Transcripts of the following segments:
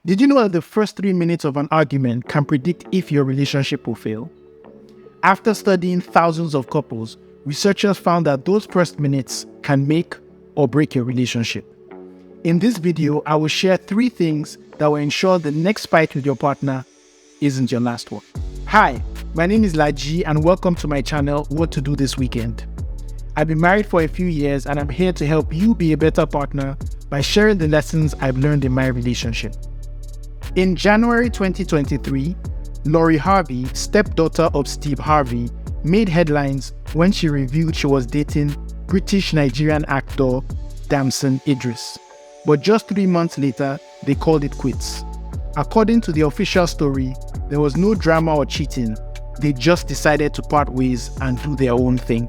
Did you know that the first 3 minutes of an argument can predict if your relationship will fail? After studying thousands of couples, researchers found that those first minutes can make or break your relationship. In this video, I will share 3 things that will ensure the next fight with your partner isn't your last one. Hi, my name is Laji and welcome to my channel, What to Do This Weekend. I've been married for a few years and I'm here to help you be a better partner by sharing the lessons I've learned in my relationship. In January 2023, Lori Harvey, stepdaughter of Steve Harvey, made headlines when she revealed she was dating British-Nigerian actor Damson Idris. But just 3 months later, they called it quits. According to the official story, there was no drama or cheating. They just decided to part ways and do their own thing.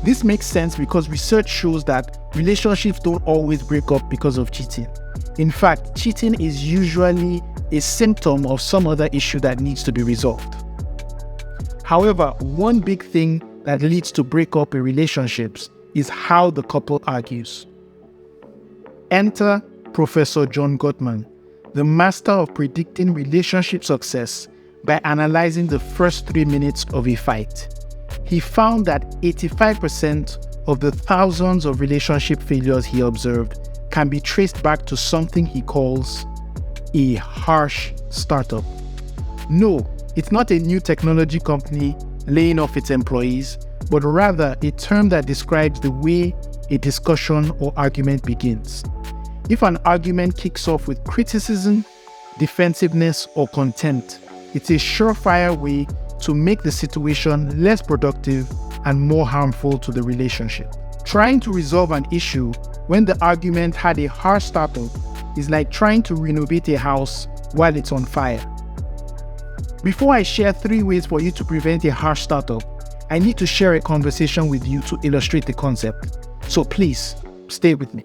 This makes sense because research shows that relationships don't always break up because of cheating. In fact, cheating is usually a symptom of some other issue that needs to be resolved. However, one big thing that leads to breakup in relationships is how the couple argues. Enter Professor John Gottman, the master of predicting relationship success by analyzing the first 3 minutes of a fight. He found that 85% of the thousands of relationship failures he observed can be traced back to something he calls a harsh startup. No, it's not a new technology company laying off its employees, but rather a term that describes the way a discussion or argument begins. If an argument kicks off with criticism, defensiveness, or contempt, it's a surefire way to make the situation less productive and more harmful to the relationship. Trying to resolve an issue when the argument had a harsh startup is like trying to renovate a house while it's on fire. Before I share 3 ways for you to prevent a harsh startup, I need to share a conversation with you to illustrate the concept. So please, stay with me.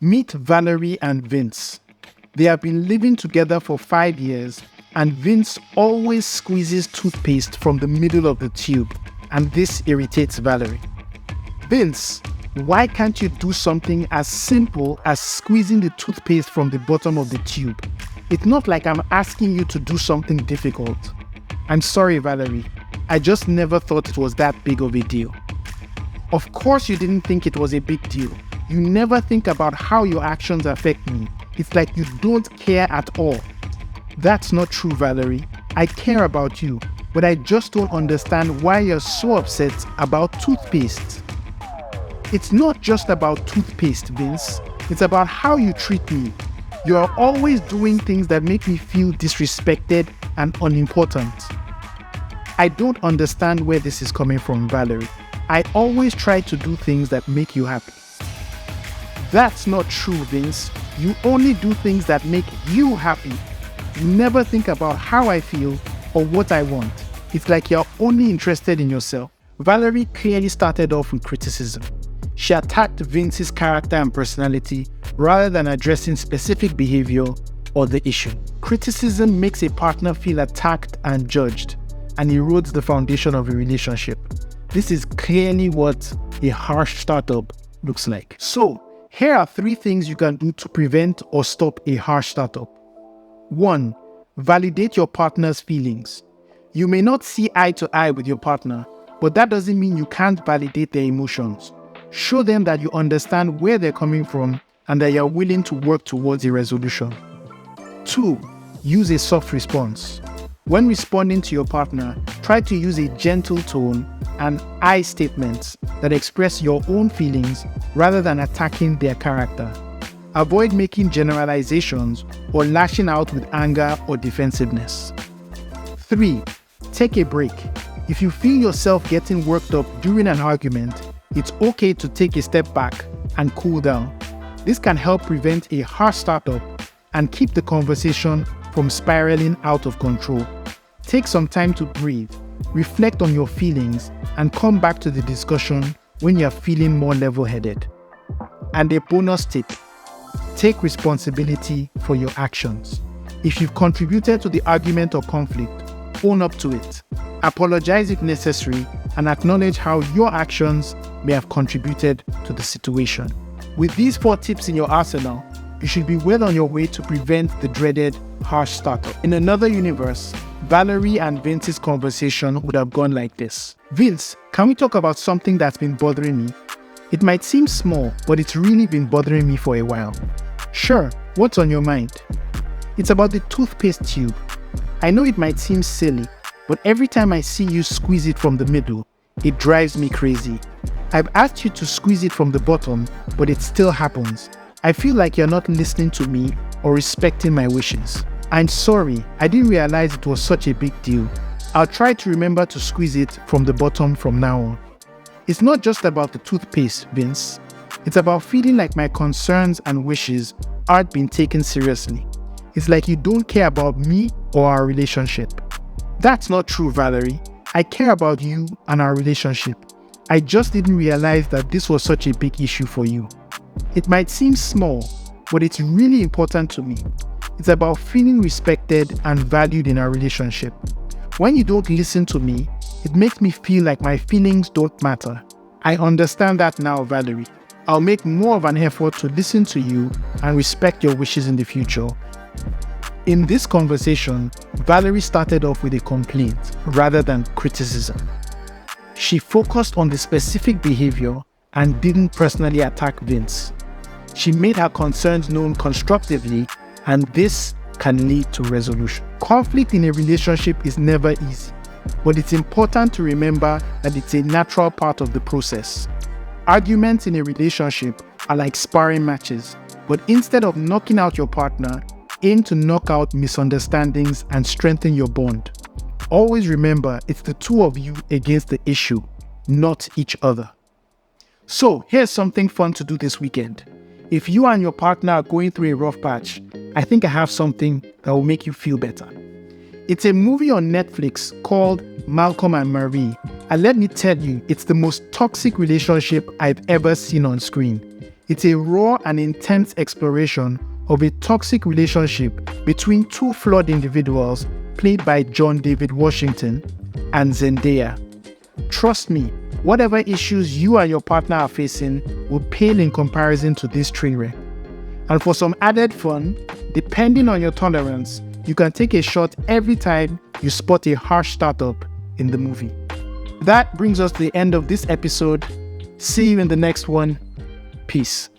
Meet Valerie and Vince. They have been living together for 5 years, and Vince always squeezes toothpaste from the middle of the tube, and this irritates Valerie. Vince, why can't you do something as simple as squeezing the toothpaste from the bottom of the tube? It's not like I'm asking you to do something difficult. I'm sorry, Valerie. I just never thought it was that big of a deal. Of course you didn't think it was a big deal. You never think about how your actions affect me. It's like you don't care at all. That's not true, Valerie. I care about you, but I just don't understand why you're so upset about toothpaste. It's not just about toothpaste, Vince. It's about how you treat me. You are always doing things that make me feel disrespected and unimportant. I don't understand where this is coming from, Valerie. I always try to do things that make you happy. That's not true, Vince. You only do things that make you happy. You never think about how I feel or what I want. It's like you're only interested in yourself. Valerie clearly started off with criticism. She attacked Vince's character and personality rather than addressing specific behavior or the issue. Criticism makes a partner feel attacked and judged and erodes the foundation of a relationship. This is clearly what a harsh startup looks like. So, here are 3 things you can do to prevent or stop a harsh startup. 1. Validate your partner's feelings. You may not see eye to eye with your partner, but that doesn't mean you can't validate their emotions. Show them that you understand where they're coming from and that you're willing to work towards a resolution. 2. Use a soft response. When responding to your partner, try to use a gentle tone and I statements that express your own feelings rather than attacking their character. Avoid making generalizations or lashing out with anger or defensiveness. 3. Take a break. If you feel yourself getting worked up during an argument, it's okay to take a step back and cool down. This can help prevent a harsh startup and keep the conversation from spiraling out of control. Take some time to breathe, reflect on your feelings, and come back to the discussion when you're feeling more level-headed. And a bonus tip: take responsibility for your actions. If you've contributed to the argument or conflict, own up to it. Apologize if necessary and acknowledge how your actions may have contributed to the situation. With these 4 tips in your arsenal, you should be well on your way to prevent the dreaded harsh startup. In another universe, Valerie and Vince's conversation would have gone like this. Vince, can we talk about something that's been bothering me? It might seem small, but it's really been bothering me for a while. Sure, what's on your mind? It's about the toothpaste tube. I know it might seem silly, but every time I see you squeeze it from the middle, it drives me crazy. I've asked you to squeeze it from the bottom, but it still happens. I feel like you're not listening to me or respecting my wishes. I'm sorry, I didn't realize it was such a big deal. I'll try to remember to squeeze it from the bottom from now on. It's not just about the toothpaste, Vince. It's about feeling like my concerns and wishes aren't being taken seriously. It's like you don't care about me or our relationship. That's not true, Valerie. I care about you and our relationship. I just didn't realize that this was such a big issue for you. It might seem small, but it's really important to me. It's about feeling respected and valued in our relationship. When you don't listen to me, it makes me feel like my feelings don't matter. I understand that now, Valerie. I'll make more of an effort to listen to you and respect your wishes in the future. In this conversation, Valerie started off with a complaint rather than criticism. She focused on the specific behavior and didn't personally attack Vince. She made her concerns known constructively, and this can lead to resolution. Conflict in a relationship is never easy, but it's important to remember that it's a natural part of the process. Arguments in a relationship are like sparring matches, but instead of knocking out your partner, aim to knock out misunderstandings and strengthen your bond. Always remember, it's the two of you against the issue, not each other. So, here's something fun to do this weekend. If you and your partner are going through a rough patch, I think I have something that will make you feel better. It's a movie on Netflix called Malcolm and Marie, and let me tell you, it's the most toxic relationship I've ever seen on screen. It's a raw and intense exploration of a toxic relationship between two flawed individuals played by John David Washington and Zendaya. Trust me, whatever issues you and your partner are facing will pale in comparison to this train wreck. And for some added fun, depending on your tolerance, you can take a shot every time you spot a harsh startup in the movie. That brings us to the end of this episode. See you in the next one. Peace.